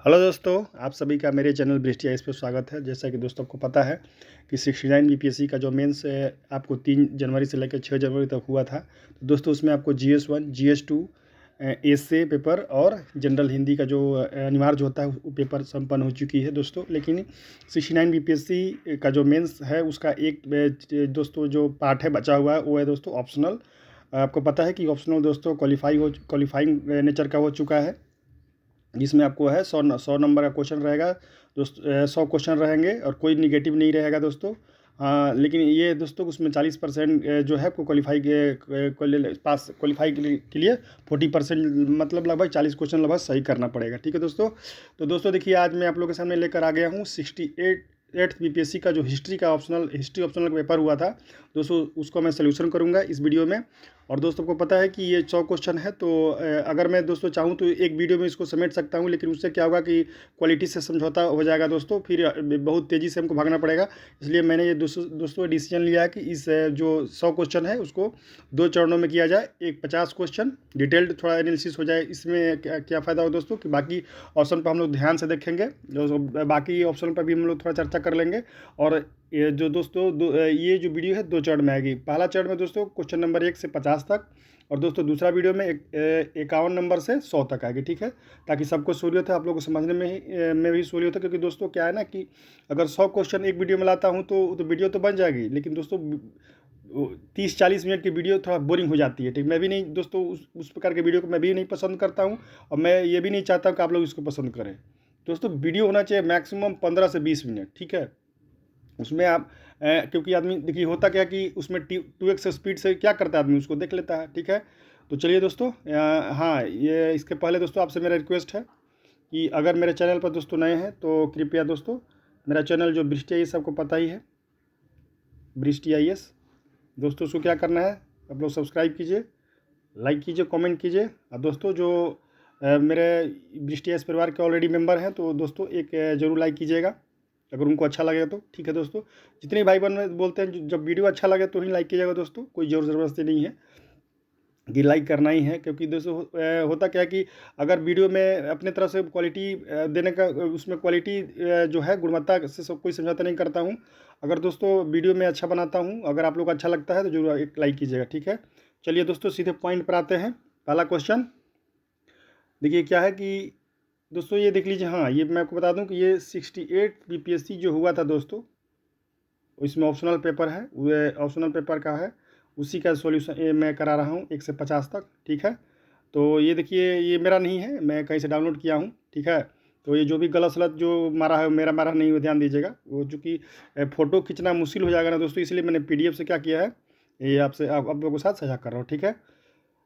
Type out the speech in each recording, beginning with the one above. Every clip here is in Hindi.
हेलो दोस्तों, आप सभी का मेरे चैनल बृष्टि आईएएस पे स्वागत है। जैसा कि दोस्तों आपको पता है कि 69 बीपीएससी का जो मेंस है आपको 3 जनवरी से लेकर 6 जनवरी तक हुआ था। तो दोस्तों उसमें आपको GS1, GS2, एसए पेपर और जनरल हिंदी का जो अनिवार्य जो होता है वो पेपर संपन्न हो चुकी है दोस्तों। लेकिन 69 बीपीएससी का जो मेंस है उसका एक दोस्तों जो पार्ट है बचा हुआ है वो है दोस्तों ऑप्शनल। आपको पता है कि ऑप्शनल दोस्तों क्वालिफाइंग नेचर का हो चुका है, जिसमें आपको है 100 नंबर का क्वेश्चन रहेगा दोस्तों। 100 क्वेश्चन रहेंगे और कोई निगेटिव नहीं रहेगा दोस्तों। हाँ, लेकिन ये दोस्तों उसमें 40% जो है आपको पास क्वालिफाई के लिए 40% मतलब लगभग 40 क्वेश्चन लगभग सही करना पड़ेगा। ठीक है दोस्तों। तो दोस्तों देखिए, आज मैं आप लोगों के सामने लेकर आ गया हूँ 68th बीपीएससी का जो हिस्ट्री ऑप्शनल का पेपर हुआ था दोस्तों, उसको मैं सोल्यूशन करूँगा इस वीडियो में। और दोस्तों को पता है कि ये 100 क्वेश्चन है, तो अगर मैं दोस्तों चाहूँ तो एक वीडियो में इसको समेट सकता हूँ, लेकिन उससे क्या होगा कि क्वालिटी से समझौता हो जाएगा दोस्तों, फिर बहुत तेज़ी से हमको भागना पड़ेगा। इसलिए मैंने ये दोस्तों डिसीजन लिया है कि इस जो 100 क्वेश्चन है उसको 2 चरणों में किया जाए। एक 50 क्वेश्चन डिटेल्ड थोड़ा एनालिसिस हो जाए। इसमें क्या क्या फ़ायदा हो दोस्तों कि बाकी ऑप्शन पर हम लोग ध्यान से देखेंगे, जो बाकी ऑप्शन पर भी हम लोग थोड़ा चर्चा कर लेंगे। और ये जो दोस्तों ये जो वीडियो है 2 चरण में आएगी। पहला चरण में दोस्तों क्वेश्चन नंबर 1 से 50 तक, और दोस्तों दूसरा वीडियो में 51 नंबर से 100 तक आएगी। ठीक है, ताकि सबको सहूलियत है, आप लोगों को समझने में भी सहूलियत है। क्योंकि दोस्तों क्या है ना कि अगर 100 क्वेश्चन एक वीडियो में लाता हूँ तो वीडियो तो बन जाएगी, लेकिन दोस्तों 30-40 मिनट की वीडियो थोड़ा बोरिंग हो जाती है। ठीक, मैं भी नहीं दोस्तों उस प्रकार के वीडियो को मैं भी नहीं पसंद करता हूँ, और मैं ये भी नहीं चाहता हूँ कि आप लोग इसको पसंद करें। दोस्तों वीडियो होना चाहिए मैक्सिमम 15 से 20 मिनट। ठीक है, उसमें आप क्योंकि आदमी देखिए होता क्या कि उसमें 2x स्पीड से क्या करता है आदमी उसको देख लेता है। ठीक है, तो चलिए दोस्तों, हाँ, ये इसके पहले दोस्तों आपसे मेरा रिक्वेस्ट है कि अगर मेरे चैनल पर दोस्तों नए हैं तो कृपया दोस्तों मेरा चैनल जो बृष्टि आईएएस सबको पता ही है, बृष्टि आईएएस दोस्तों, उसको क्या करना है, आप लोग सब्सक्राइब कीजिए, लाइक कीजिए, कमेंट कीजिए। और दोस्तों जो मेरे बृष्टि आईएएस परिवार के ऑलरेडी मेंबर हैं तो दोस्तों एक ज़रूर लाइक कीजिएगा अगर उनको अच्छा लगेगा तो। ठीक है दोस्तों, जितने भाई बहन बोलते हैं जब वीडियो अच्छा लगे तो ही लाइक कीजिएगा दोस्तों, कोई ज़ोर ज़बरदस्ती नहीं है कि लाइक करना ही है। क्योंकि दोस्तों होता क्या है कि अगर वीडियो में अपने तरफ से क्वालिटी देने का, उसमें क्वालिटी जो है गुणवत्ता से सब कोई समझौता नहीं करता हूँ। अगर दोस्तों वीडियो में अच्छा बनाता हूँ, अगर आप लोग को अच्छा लगता है तो जरूर एक लाइक कीजिएगा। ठीक है, चलिए दोस्तों सीधे पॉइंट पर आते हैं। पहला क्वेश्चन देखिए क्या है कि दोस्तों ये देख लीजिए। हाँ, ये मैं आपको बता दूं कि ये 68 बीपीएससी जो हुआ था दोस्तों, इसमें ऑप्शनल पेपर है, वो ऑप्शनल पेपर का है, उसी का सॉल्यूशन ये मैं करा रहा हूँ 1 से 50 तक। ठीक है, तो ये देखिए ये मेरा नहीं है, मैं कहीं से डाउनलोड किया हूँ। ठीक है, तो ये जो भी गलत सलत जो मारा है मेरा मारा नहीं हो, ध्यान दीजिएगा। वो चूँकि फ़ोटो खींचना मुश्किल हो जाएगा ना दोस्तों, इसलिए मैंने पीडीएफ से क्या किया है, ये आपसे आप लोगों के साथ साझा कर रहा हूँ। ठीक है,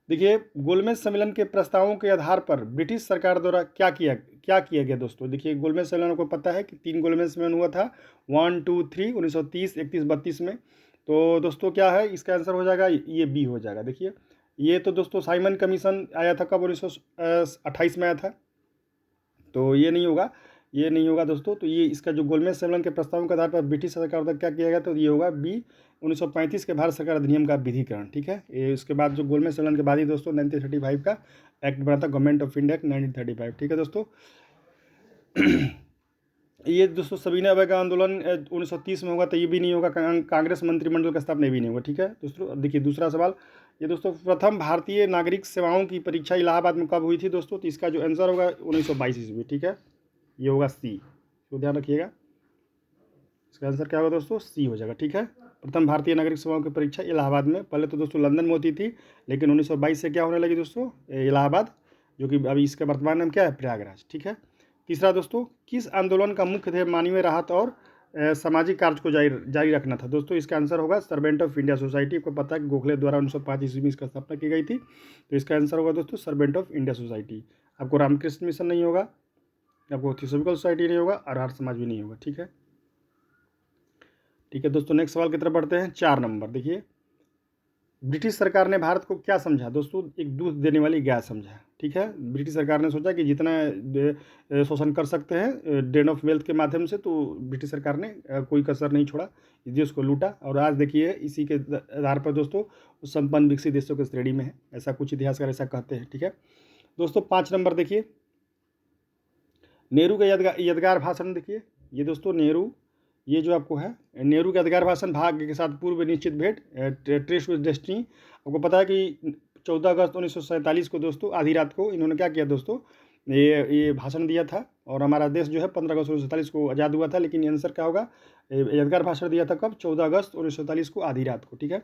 देखिए गोलमेज सम्मेलन के प्रस्तावों के आधार पर ब्रिटिश सरकार द्वारा क्या किया गया दोस्तों। देखिए गोलमेज सम्मेलन को पता है कि 3 गोलमेज सम्मेलन हुआ था, 1, 2, 3 1930, 31, 32 में। तो दोस्तों क्या है, इसका आंसर हो जाएगा ये बी हो जाएगा। देखिए ये तो दोस्तों साइमन कमीशन आया था कब, 1928 में आया था, तो ये नहीं होगा, ये नहीं होगा दोस्तों। तो ये इसका जो गोलमेज सम्मेलन के प्रस्तावों के आधार पर ब्रिटिश सरकार द्वारा क्या किया गया, तो ये होगा बी, 1935 के भारत सरकार अधिनियम का विधिकरण। ठीक है, ये उसके बाद जो गोलमेज सम्मेलन के बाद ही दोस्तों 1935 का एक्ट बना था, गवर्नमेंट ऑफ इंडिया एक्ट 1935। ठीक है दोस्तों, ये दोस्तों सविनय अवज्ञा आंदोलन 1930 में होगा, तो ये भी नहीं होगा, कांग्रेस मंत्रिमंडल का स्थापना भी नहीं होगा। ठीक है दोस्तों, अब देखिए दूसरा सवाल, ये दोस्तों प्रथम भारतीय नागरिक सेवाओं की परीक्षा इलाहाबाद में कब हुई थी दोस्तों, तो इसका जो आंसर होगा 1922 ईस्वी। ठीक है, ये होगा सी, तो ध्यान रखिएगा, इसका आंसर क्या होगा दोस्तों, सी हो जाएगा। ठीक है, प्रथम भारतीय नागरिक सेवाओं की परीक्षा इलाहाबाद में, पहले तो दोस्तों लंदन में होती थी, लेकिन 1922 से क्या होने लगी दोस्तों, इलाहाबाद, जो कि अभी इसका वर्तमान नाम क्या है, प्रयागराज। ठीक है, तीसरा दोस्तों, किस आंदोलन का मुख्य ध्येय मानवीय राहत और सामाजिक कार्य को जारी रखना था दोस्तों, इसका आंसर होगा सर्वेंट ऑफ इंडिया सोसाइटी। आपको पता है कि गोखले द्वारा 1905 ईस्वी में इसका स्थापना की गई थी, तो इसका आंसर होगा दोस्तों सर्वेंट ऑफ इंडिया सोसाइटी। आपको रामकृष्ण मिशन नहीं होगा, आपको थियोसॉफिकल सोसाइटी नहीं होगा, और आर्य समाज भी नहीं होगा। ठीक है, ठीक है दोस्तों, नेक्स्ट सवाल की तरफ बढ़ते हैं। 4 नंबर देखिए, ब्रिटिश सरकार ने भारत को क्या समझा दोस्तों, एक दूध देने वाली गाय समझा। ठीक है, ब्रिटिश सरकार ने सोचा कि जितना शोषण कर सकते हैं ड्रेन ऑफ वेल्थ के माध्यम से, तो ब्रिटिश सरकार ने कोई कसर नहीं छोड़ा, इस देश को लूटा। और आज देखिए इसी के आधार पर दोस्तों संपन्न विकसित देशों की श्रेणी में है, ऐसा कुछ इतिहासकार ऐसा कहते हैं। ठीक है दोस्तों, 5 नंबर देखिए, नेहरू का यादगार भाषण देखिए, ये दोस्तों नेहरू, ये जो आपको है नेहरू का यादगार भाषण, भाग्य के साथ पूर्व निश्चित भेंट, ट्रेस विद डेस्टिनी। आपको पता है कि 14 अगस्त 1947 को दोस्तों आधी रात को इन्होंने क्या किया दोस्तों, ये भाषण दिया था, और हमारा देश जो है 15 अगस्त 1947 को आज़ाद हुआ था। लेकिन आंसर क्या होगा, यादगार भाषण दिया था कब, 14 अगस्त 1947 को आधी रात को, ठीक है।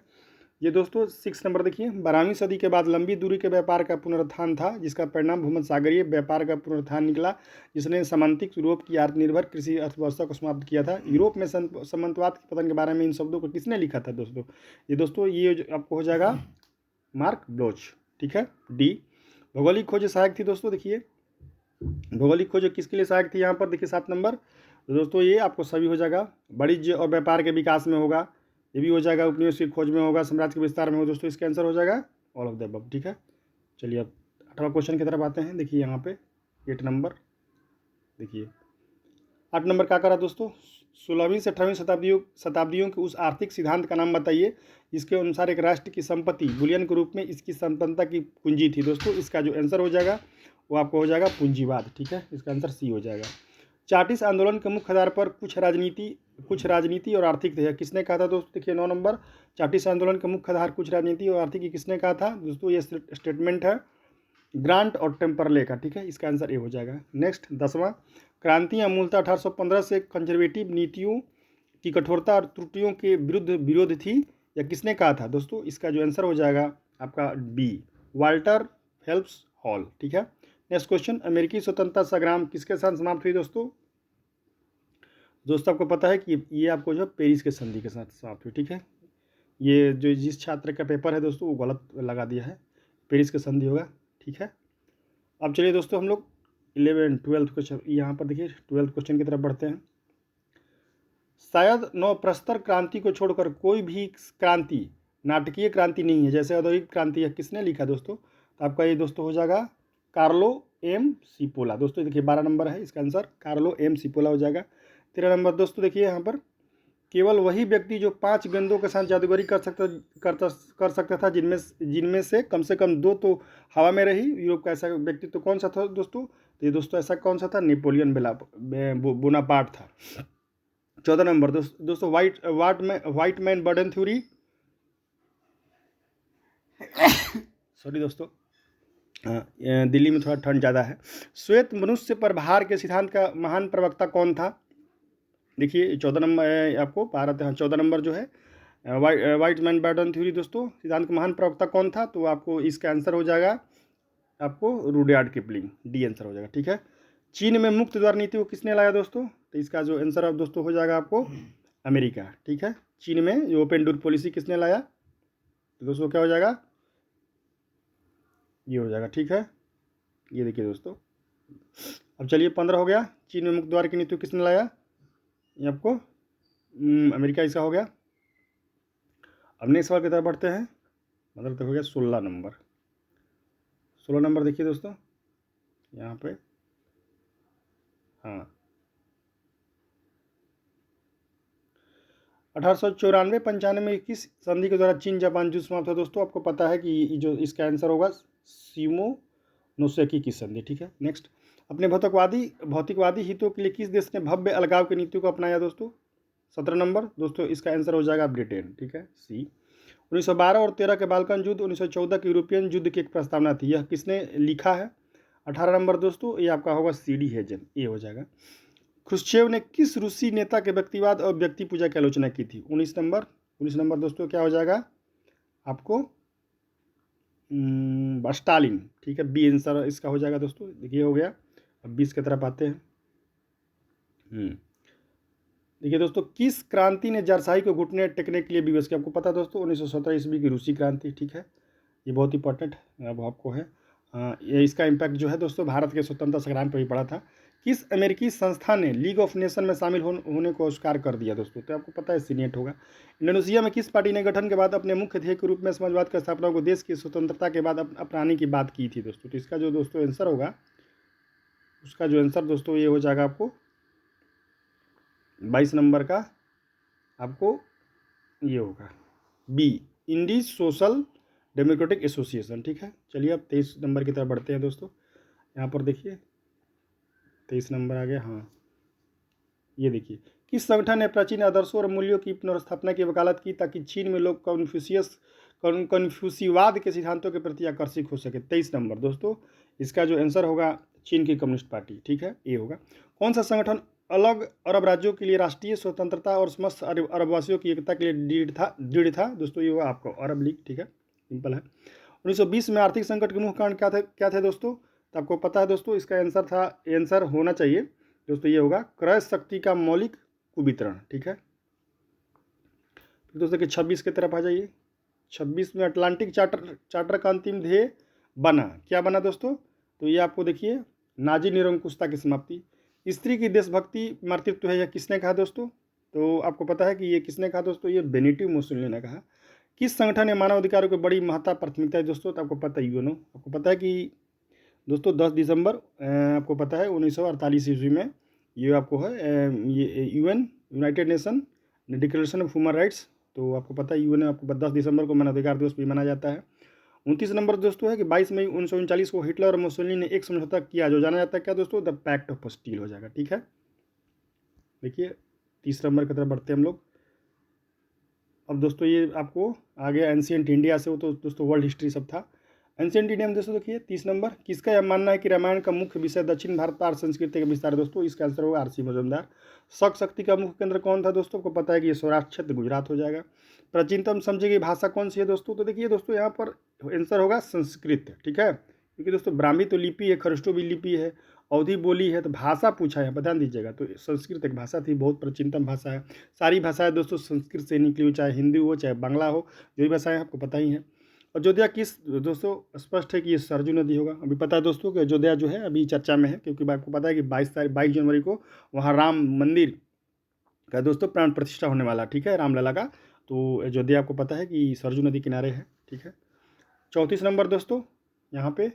ये दोस्तों 6 नंबर देखिए, 12वीं सदी के बाद लंबी दूरी के व्यापार का पुनरुत्थान था, जिसका परिणाम भूमध्य सागरीय व्यापार का पुनरुत्थान निकला, जिसने सामंतिक यूरोप की आत्मनिर्भर कृषि अर्थव्यवस्था को समाप्त किया था। यूरोप में सामंतवाद के पतन के बारे में इन शब्दों को किसने लिखा था दोस्तों, ये दोस्तों ये आपको हो जाएगा मार्क ब्लोच, ठीक है, डी। भौगोलिक खोज सहायक थी दोस्तों, देखिए भौगोलिक खोज किसके लिए सहायक थी, यहाँ पर देखिए 7 नंबर, तो दोस्तों ये आपको सभी हो जाएगा, वाणिज्य और व्यापार के विकास में होगा, ये भी हो जाएगा, उपनिवेश की खोज में होगा, साम्राज्य के विस्तार में होगा दोस्तों, इसका आंसर हो जाएगा ऑल ऑफ द अबव, ठीक है। चलिए अब 8वां क्वेश्चन की तरफ आते हैं। देखिए यहाँ पे 8 नंबर, देखिए 8 नंबर क्या करा दोस्तों, 16वीं से 18वीं शताब्दियों के उस आर्थिक सिद्धांत का नाम बताइए जिसके अनुसार एक राष्ट्र की संपत्ति बुलियन के रूप में इसकी संपन्नता की पूंजी थी दोस्तों, इसका जो आंसर हो जाएगा वो आपको हो जाएगा पूंजीवाद, ठीक है, इसका आंसर सी हो जाएगा। चार्टिस्ट आंदोलन के मुख्य आधार पर कुछ राजनीति और आर्थिक थे, किसने कहा था दोस्तों, देखिए 9 नंबर, चार्टिस्ट आंदोलन के मुख्य आधार कुछ राजनीति और आर्थिक, किसने कहा था दोस्तों, ये स्टेटमेंट है ग्रांट और टेम्परले का, ठीक है, इसका आंसर ए हो जाएगा। नेक्स्ट 10वां, क्रांतियाँ मूलतः 1815 से कंजर्वेटिव नीतियों की कठोरता और त्रुटियों के विरोध थी, या किसने कहा था दोस्तों, इसका जो आंसर हो जाएगा आपका बी, वाल्टर फेल्प्स हॉल, ठीक है। नेक्स्ट क्वेश्चन, अमेरिकी स्वतंत्रता संग्राम किसके साथ समाप्त हुई दोस्तों, आपको पता है कि ये आपको जो पेरिस के संधि के साथ समाप्त हुई, ठीक है। ये जो जिस छात्र का पेपर है दोस्तों वो गलत लगा दिया है, पेरिस के संधि होगा, ठीक है। अब चलिए दोस्तों हम लोग 11 12 क्वेश्चन, यहाँ पर देखिए 12 क्वेश्चन की तरफ बढ़ते हैं। शायद नवप्रस्तर क्रांति को छोड़कर कोई भी क्रांति नाटकीय क्रांति नहीं है जैसे औद्योगिक क्रांति है, किसने लिखा दोस्तों, तो आपका ये दोस्तों हो जाएगा कार्लो एम सिपोला, दोस्तों देखिए 12 नंबर है इसका आंसर, कार्लो एम सिपोला हो जाएगा। 13 नंबर दोस्तों देखिए यहाँ पर, केवल वही व्यक्ति जो 5 गेंदों के साथ जादूगरी कर सकता था जिनमें से कम 2 तो हवा में रही, यूरोप का ऐसा व्यक्ति तो कौन सा था दोस्तों, तो ये दोस्तों ऐसा कौन सा था, नेपोलियन बोनापार्ट था। 14 नंबर दोस्तों white man burden theory sorry दोस्तों, दिल्ली में थोड़ा ठंड ज़्यादा है। श्वेत मनुष्य पर भार के सिद्धांत का महान प्रवक्ता कौन था, देखिए 14 नंबर आपको 14 नंबर जो है व्हाइट मैन बर्डन थ्योरी दोस्तों, सिद्धांत का महान प्रवक्ता कौन था, तो आपको इसका आंसर हो जाएगा आपको रुडयार्ड किपलिंग, डी आंसर हो जाएगा, ठीक है। चीन में मुक्त द्वार नीति को किसने लाया दोस्तों, तो इसका जो आंसर अब दोस्तों हो जाएगा आपको अमेरिका, ठीक है। चीन में ये ओपन डोर पॉलिसी किसने लाया, तो दोस्तों क्या हो जाएगा, ये हो जाएगा, ठीक है। ये देखिए दोस्तों, अब चलिए 15 हो गया, चीन में मुक्त द्वार की नीति को किसने लाया, ये आपको अमेरिका इसका हो गया। अब नेक्स्ट सवाल की तरफ बढ़ते हैं, मतलब तो हो गया 16 नंबर। 16 नंबर देखिए दोस्तों यहाँ पे, हाँ 1894-95 में किस संधि के द्वारा चीन जापान युद्ध समाप्त हुआ दोस्तों, आपको पता है कि जो इसका आंसर होगा शिमोनोसेकी की संधि, ठीक है। नेक्स्ट, अपने भौतिकवादी हितों के लिए किस देश ने भव्य अलगाव की नीति को अपनाया दोस्तों, 17 नंबर दोस्तों इसका आंसर हो जाएगा ब्रिटेन, ठीक है, सी। 1912 और 13 के बाल्कन युद्ध 1914 के यूरोपियन युद्ध की एक प्रस्तावना थी, यह किसने लिखा है, 18 नंबर दोस्तों ये आपका होगा CD हेजन, ये हो जाएगा। ख्रुश्चेव ने किस रूसी नेता के व्यक्तिवाद और व्यक्ति पूजा की आलोचना की थी, 19 नंबर दोस्तों क्या हो जाएगा आपको स्टालिन, ठीक है, बी आंसर इसका हो जाएगा दोस्तों, देखिए हो गया। अब 20 की तरफ आते हैं। देखिए दोस्तों, किस क्रांति ने जारशाही को घुटने टेकने के लिए विवश किया, आपको पता है दोस्तों 1917 ईस्वी की रूसी क्रांति, ठीक है, ये बहुत इंपॉर्टेंट अब आपको है। ये इसका इम्पैक्ट जो है दोस्तों भारत के स्वतंत्रता संग्राम पर भी पड़ा था। किस अमेरिकी संस्था ने लीग ऑफ नेशन में शामिल होने को अस्वीकार कर दिया दोस्तों, तो आपको पता है सीनेट होगा। इंडोनेशिया में किस पार्टी ने गठन के बाद अपने मुख्य ध्येय के रूप में समाजवाद की स्थापना को देश की स्वतंत्रता के बाद अपनाने की बात की थी दोस्तों, तो इसका जो दोस्तों आंसर होगा, उसका जो आंसर दोस्तों ये हो जाएगा आपको 22 नंबर का, आपको ये होगा B, Indies social democratic association, ठीक है। चलिए अब 23 नंबर की तरफ बढ़ते हैं दोस्तों, यहाँ पर देखिए 23 नंबर आ गया। हाँ, ये देखिए, किस संगठन ने प्राचीन आदर्शों और मूल्यों की पुनर्स्थापना की वकालत की ताकि चीन में लोग कन्फ्यूसीवाद के सिद्धांतों के प्रति आकर्षित हो सके? 23 नंबर दोस्तों, इसका जो आंसर होगा चीन की कम्युनिस्ट पार्टी, ठीक है, ये होगा। कौन सा संगठन अलग अरब राज्यों के लिए राष्ट्रीय स्वतंत्रता और समस्त अरबवासियों की एकता के लिए दृढ़ था दोस्तों? ये होगा आपको अरब लीग, ठीक है, सिंपल है। 1920 में आर्थिक संकट के मुख्य कारण क्या थे दोस्तों? तो आपको पता है दोस्तों, इसका आंसर होना चाहिए दोस्तों, ये होगा क्रय शक्ति का मौलिक कुवितरण, ठीक है। फिर दोस्तों कि 26 की तरफ आ जाइए। 26 में अटलांटिक चार्टर का अंतिम ध्येय बना, क्या बना दोस्तों? तो ये आपको देखिए, नाजी निरंकुशता की समाप्ति। स्त्री की देशभक्ति मातृत्व है, यह किसने कहा दोस्तों? तो आपको पता है कि ये किसने कहा दोस्तों? ये बेनिटो मुसोलिनी ने कहा। किस संगठन ने मानव अधिकारों को बड़ी महत्ता प्राथमिकता है दोस्तों? तो आपको पता है यूएनओ। आपको पता है कि दोस्तों 10 दिसंबर आपको पता है 1948 ईस्वी में ये आपको है ये UN United nation declaration of human rights, तो आपको पता है यूएन आपको 10 दिसंबर को मानवाधिकार दिवस भी मनाया जाता है। 29 नंबर दोस्तों है कि 22 मई 1939 को हिटलर और मुसोलिनी ने एक समझौता किया जो जाना जाता है क्या दोस्तों? द पैक्ट ऑफ स्टील हो जाएगा, ठीक है। देखिए 30 नंबर की तरफ बढ़ते हैं हम लोग। अब दोस्तों ये आपको आगे एंशिएंट इंडिया से, वो तो दोस्तों वर्ल्ड हिस्ट्री सब था। एंशिएंट इंडिया में दोस्तों देखिए 30 नंबर, किसका यह मानना है कि रामायण का मुख्य विषय दक्षिण भारत आर्य संस्कृति का विस्तार है दोस्तों? इसका आंसर होगा आरसी मजुमदार। शक शक्ति का मुख्य केंद्र कौन था दोस्तों? को पता है कि ये सौराष्ट्र क्षेत्र गुजरात हो जाएगा। प्राचीनतम समझी गई भाषा कौन सी है दोस्तों? तो देखिए दोस्तों यहाँ पर आंसर होगा संस्कृत, ठीक है, क्योंकि दोस्तों ब्राह्मी तो लिपि है, खरष्टो भी लिपि है, अवधी बोली है, तो भाषा पूछा है, ध्यान दीजिएगा। तो संस्कृत एक भाषा थी, बहुत प्राचीनतम भाषा है। सारी भाषाएं दोस्तों संस्कृत से निकली हुई, चाहे हिंदी हो चाहे बांग्ला हो, जो भी भाषाएं आपको पता ही है। अयोध्या किस दोस्तों, स्पष्ट है कि ये सरजू नदी होगा। अभी पता है दोस्तों कि अयोध्या जो है अभी चर्चा में है, क्योंकि आपको पता है कि 22 जनवरी को वहाँ राम मंदिर का दोस्तों प्राण प्रतिष्ठा होने वाला, ठीक है, रामलला का। तो अयोध्या आपको पता है कि सरजू नदी किनारे है, ठीक है। 34 नंबर दोस्तों, यहाँ पे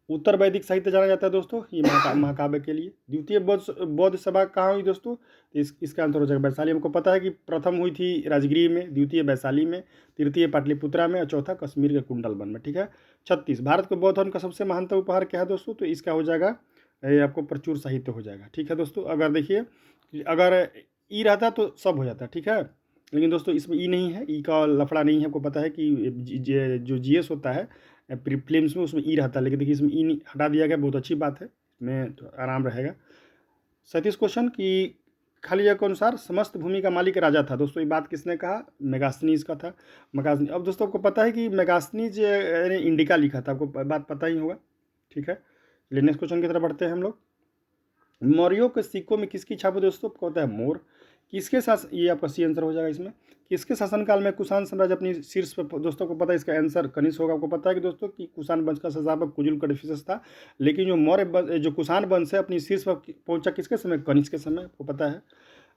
उत्तर वैदिक साहित्य जाना जाता है दोस्तों ये महाकाव्य के लिए। द्वितीय बौद्ध सभा कहाँ हुई दोस्तों? तो इसका आंसर हो जाएगा वैशाली। हमको पता है कि प्रथम हुई थी राजगीर में, द्वितीय वैशाली में, तृतीय पाटलिपुत्रा में और चौथा कश्मीर के कुंडलवन में, ठीक है। 36 भारत को बौद्ध धर्म का सबसे महानतम उपहार क्या है दोस्तों? तो इसका हो जाएगा ये आपको प्रचुर साहित्य हो जाएगा, ठीक है दोस्तों। अगर देखिए अगर ई रहता तो सब हो जाता, ठीक है, लेकिन दोस्तों इसमें ई नहीं है, ई का लफड़ा नहीं है। आपको पता है कि जो जीएस होता है फिल्म्स में उसमें ई रहता है, लेकिन देखिए इसमें ई हटा दिया गया, बहुत अच्छी बात है, इसमें तो आराम रहेगा। 37 क्वेश्चन कि खाली जगह के अनुसार समस्त भूमि का मालिक राजा था दोस्तों, ये बात किसने कहा? मेगास्थनीज का था, मेगास्थनीज। अब दोस्तों आपको पता है कि मेगास्थनीज ने इंडिका लिखा था, आपको बात पता ही होगा, ठीक है। चलिए नेक्स्ट क्वेश्चन की तरफ बढ़ते हैं हम लोग। मौर्यों के सिक्कों में किसकी छाप है दोस्तों? आपको होता है मोर। किसके साथ, ये आपका सी आंसर हो जाएगा इसमें। किसके शासनकाल में कुषाण साम्राज्य अपनी शीर्ष पर दोस्तों को पता है इसका आंसर कनिष्क होगा। आपको पता है कि दोस्तों कि कुषाण वंश का संस्थापक कुजुल कडफिसस था, लेकिन जो मौर्य जो कुषाण वंश है अपनी शीर्ष पर पहुंचा किसके समय? कनिष्क के समय, आपको पता है।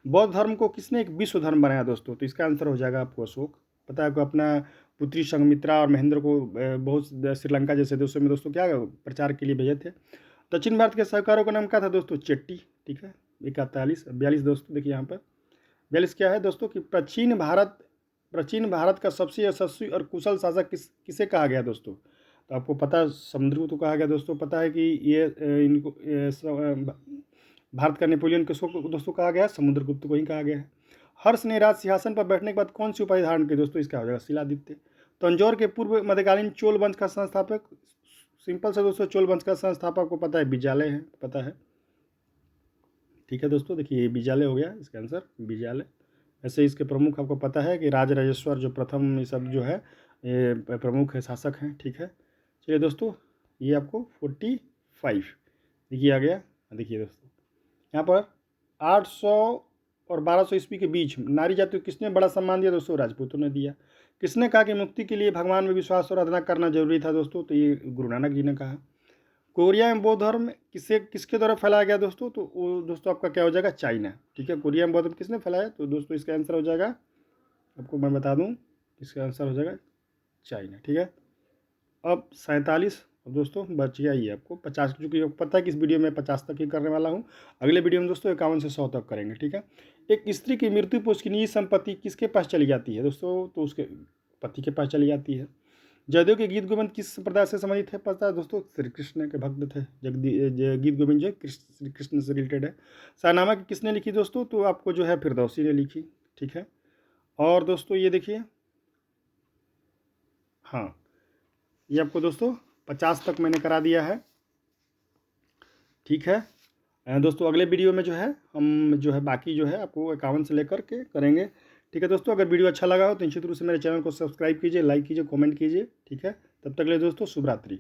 बौद्ध धर्म को किसने एक विश्व धर्म बनाया दोस्तों? तो इसका आंसर हो जाएगा आपको अशोक। पता है आपको अपना पुत्री संघमित्रा और महेंद्र को बहुत श्रीलंका जैसे देशों में दोस्तों क्या प्रचार के लिए भेजे थे। दक्षिण भारत के सहकारों का नाम क्या था दोस्तों? चेट्टी, ठीक है। 41 42 दोस्तों देखिए यहाँ पर 42 क्या है दोस्तों कि प्राचीन भारत का सबसे यशस्वी और कुशल शासक किसे कहा गया दोस्तों? तो आपको पता है समुद्रगुप्त को कहा गया दोस्तों। पता है कि ये इनको भारत का नेपोलियन किसको दोस्तों कहा गया? समुद्रगुप्त को ही कहा गया है। हर्ष ने राज सिंहासन पर बैठने के बाद कौन सी उपाधि धारण की दोस्तों? इसका हो जाएगा शिलादित्य। तंजौर के पूर्व मध्यकालीन चोल वंश का संस्थापक, सिंपल से दोस्तों चोल वंश का संस्थापक को पता है विजयालय है, पता है, ठीक है दोस्तों। देखिए ये विजयालय हो गया इसका आंसर, विजयालय। ऐसे इसके प्रमुख आपको पता है कि राजराजेश्वर जो प्रथम ये सब जो है ये प्रमुख है, शासक हैं, ठीक है। चलिए दोस्तों ये आपको 45 देखिए आ गया। देखिए दोस्तों यहाँ पर 800 और 1200 ईस्वी के बीच नारी जाति को किसने बड़ा सम्मान दिया दोस्तों? राजपूतों ने दिया। किसने कहा कि मुक्ति के लिए भगवान में विश्वास और आराधना करना जरूरी था दोस्तों? तो ये गुरु नानक जी ने कहा। कोरिया में बौद्ध धर्म किसके द्वारा फैलाया गया दोस्तों? तो वो दोस्तों आपका क्या हो जाएगा? चाइना, ठीक है। कोरिया में बौद्ध धर्म किसने फैलाया? तो दोस्तों इसका आंसर हो जाएगा, आपको मैं बता दूं, इसका आंसर हो जाएगा चाइना, ठीक है। अब 47 दोस्तों बच गया ये आपको 50, क्योंकि आपको पता है कि इस वीडियो में 50 तक ही करने वाला हूँ। अगले वीडियो में दोस्तों 51 से 100 तक करेंगे, ठीक है। एक स्त्री की मृत्यु पर उसकी निजी संपत्ति किसके पास चली जाती है दोस्तों? तो उसके पति के पास चली जाती है। जयदेव के गीत गोविंद किस संप्रदाय से संबंधित है पता है दोस्तों? श्री कृष्ण के भक्त थे। गीत गोविंद जो है श्री कृष्ण से रिलेटेड है। शाहनामा किसने लिखी दोस्तों? तो आपको जो है फिरदौसी ने लिखी। ठीक है। और दोस्तों ये देखिए, हाँ, ये आपको दोस्तों 50 तक मैंने करा दिया है। ठीक है दोस्तों, अगले वीडियो में जो है हम जो है बाकी जो है आपको 51 से लेकर के करेंगे। ठीक है दोस्तों, अगर वीडियो अच्छा लगा हो तो निश्चित रूप से मेरे चैनल को सब्सक्राइब कीजिए, लाइक कीजिए, कमेंट कीजिए। ठीक है, तब तक के लिए दोस्तों शुभ रात्रि।